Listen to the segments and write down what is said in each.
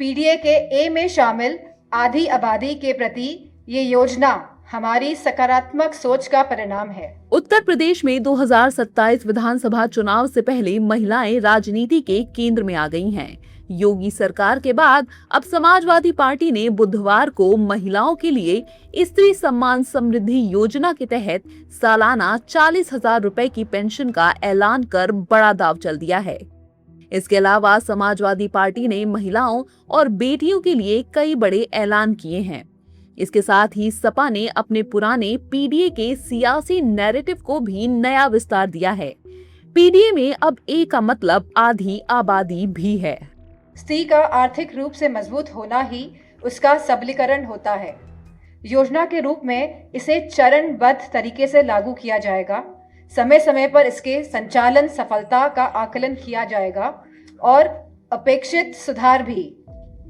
PDA के ए में शामिल आधी आबादी के प्रति ये योजना हमारी सकारात्मक सोच का परिणाम है। उत्तर प्रदेश में 2027 विधानसभा चुनाव से पहले महिलाएं राजनीति के केंद्र में आ गई हैं। योगी सरकार के बाद अब समाजवादी पार्टी ने बुधवार को महिलाओं के लिए स्त्री सम्मान समृद्धि योजना के तहत सालाना 40,000 रुपए की पेंशन का ऐलान कर बड़ा दांव चल दिया है। इसके अलावा समाजवादी पार्टी ने महिलाओं और बेटियों के लिए कई बड़े ऐलान किए हैं। इसके साथ ही सपा ने अपने पुराने पीडीए के सियासी नैरेटिव को भी नया विस्तार दिया है। पीडीए में अब ए का मतलब आधी आबादी भी है। स्त्री का आर्थिक रूप से मजबूत होना ही उसका सबलीकरण होता है। योजना के रूप में इसे चरणबद्ध तरीके से लागू किया जाएगा। समय समय पर इसके संचालन सफलता का आकलन किया जाएगा और अपेक्षित सुधार भी।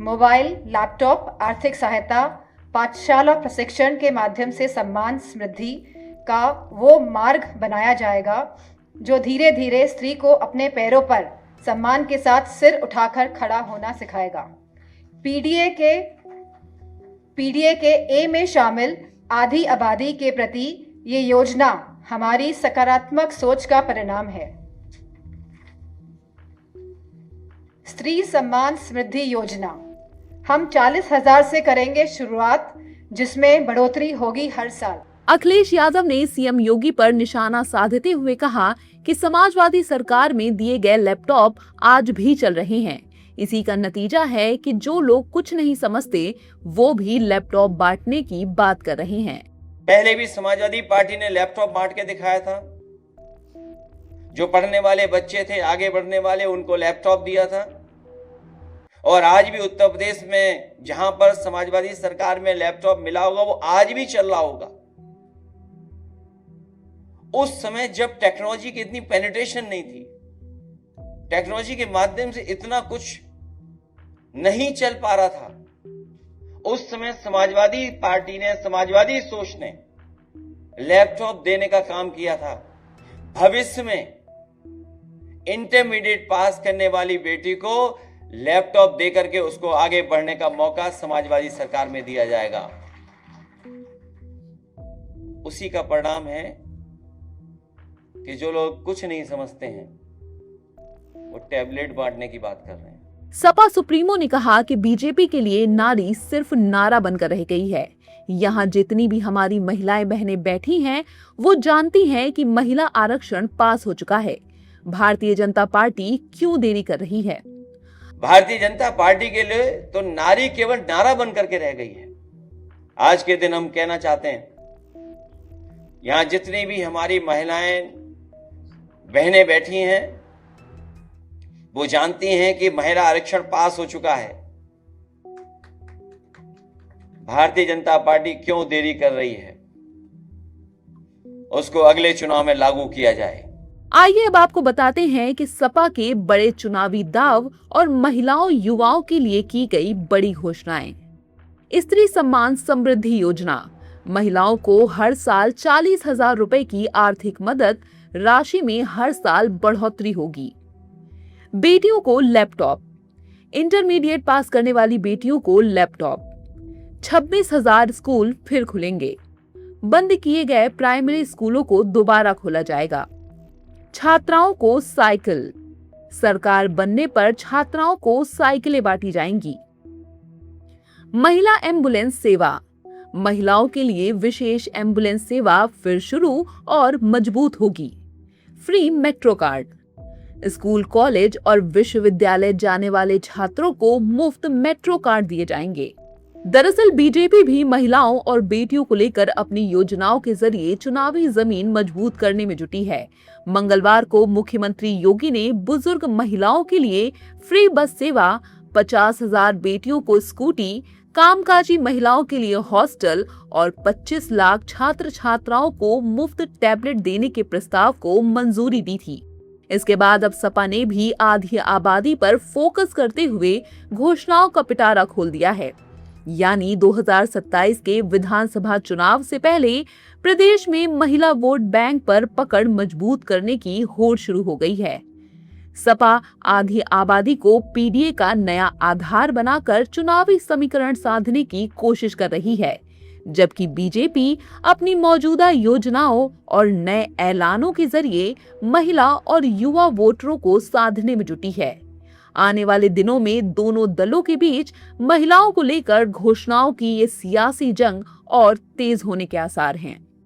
मोबाइल, लैपटॉप, आर्थिक सहायता, पाठशाला प्रशिक्षण के माध्यम से सम्मान समृद्धि का वो मार्ग बनाया जाएगा जो धीरे धीरे स्त्री को अपने पैरों पर सम्मान के साथ सिर उठाकर खड़ा होना सिखाएगा। पीडीए के ए में शामिल आधी आबादी के प्रति ये योजना हमारी सकारात्मक सोच का परिणाम है। स्त्री सम्मान समृद्धि योजना हम 40,000 से करेंगे शुरुआत, जिसमें बढ़ोतरी होगी हर साल। अखिलेश यादव ने सीएम योगी पर निशाना साधते हुए कहा कि समाजवादी सरकार में दिए गए लैपटॉप आज भी चल रहे हैं। इसी का नतीजा है कि जो लोग कुछ नहीं समझते वो भी लैपटॉप बांटने की बात कर रहे हैं। पहले भी समाजवादी पार्टी ने लैपटॉप बांट के दिखाया था। जो पढ़ने वाले बच्चे थे, आगे बढ़ने वाले, उनको लैपटॉप दिया था। और आज भी उत्तर प्रदेश में जहां पर समाजवादी सरकार में लैपटॉप मिला होगा वो आज भी चल रहा होगा। उस समय जब टेक्नोलॉजी की इतनी पेनिट्रेशन नहीं थी, टेक्नोलॉजी के माध्यम से इतना कुछ नहीं चल पा रहा था, उस समय समाजवादी पार्टी ने, समाजवादी सोच ने लैपटॉप देने का काम किया था। भविष्य में इंटरमीडिएट पास करने वाली बेटी को लैपटॉप देकर के उसको आगे बढ़ने का मौका समाजवादी सरकार में दिया जाएगा। उसी का परिणाम है कि जो लोग कुछ नहीं समझते हैं वो टैबलेट बांटने की बात कर रहे हैं। सपा सुप्रीमो ने कहा कि बीजेपी के लिए नारी सिर्फ नारा बनकर रह गई है। यहाँ जितनी भी हमारी महिलाएं बहनें बैठी हैं वो जानती हैं कि महिला आरक्षण पास हो चुका है। भारतीय जनता पार्टी क्यों देरी कर रही है? भारतीय जनता पार्टी के लिए तो नारी केवल नारा बन करके रह गई है। आज के दिन हम कहना चाहते हैं, यहां जितनी भी हमारी महिलाएं बहनें बैठी हैं वो जानती हैं कि महिला आरक्षण पास हो चुका है। भारतीय जनता पार्टी क्यों देरी कर रही है? उसको अगले चुनाव में लागू किया जाए। आइए अब आपको बताते हैं कि सपा के बड़े चुनावी दाव और महिलाओं युवाओं के लिए की गई बड़ी घोषणाएं। स्त्री सम्मान समृद्धि योजना, महिलाओं को हर साल 40,000 रुपए की आर्थिक मदद राशि में हर साल बढ़ोतरी होगी। बेटियों को लैपटॉप, इंटरमीडिएट पास करने वाली बेटियों को लैपटॉप। 26,000 स्कूल फिर खुलेंगे। बंद किए गए प्राइमरी स्कूलों को दोबारा खोला जाएगा। छात्राओं को साइकिल, सरकार बनने पर छात्राओं को साइकिलें बांटी जाएंगी। महिला एम्बुलेंस सेवा, महिलाओं के लिए विशेष एम्बुलेंस सेवा फिर शुरू और मजबूत होगी। Free metro card, school, college और विश्वविद्यालय जाने वाले छात्रों को मुफ्त मेट्रो कार्ड दिए जाएंगे। दरअसल बीजेपी भी महिलाओं और बेटियों को लेकर अपनी योजनाओं के जरिए चुनावी जमीन मजबूत करने में जुटी है। मंगलवार को मुख्यमंत्री योगी ने बुजुर्ग महिलाओं के लिए फ्री बस सेवा, 50,000 बेटियों को स्कूटी, कामकाजी महिलाओं के लिए हॉस्टल और 25 लाख छात्र छात्राओं को मुफ्त टैबलेट देने के प्रस्ताव को मंजूरी दी थी। इसके बाद अब सपा ने भी आधी आबादी पर फोकस करते हुए घोषणाओं का पिटारा खोल दिया है। यानी 2027 के विधानसभा चुनाव से पहले प्रदेश में महिला वोट बैंक पर पकड़ मजबूत करने की होड़ शुरू हो गई है। सपा आधी आबादी को पीडीए का नया आधार बनाकर चुनावी समीकरण साधने की कोशिश कर रही है, जबकि बीजेपी अपनी मौजूदा योजनाओं और नए ऐलानों के जरिए महिला और युवा वोटरों को साधने में जुटी है। आने वाले दिनों में दोनों दलों के बीच महिलाओं को लेकर घोषणाओं की ये सियासी जंग और तेज होने के आसार हैं।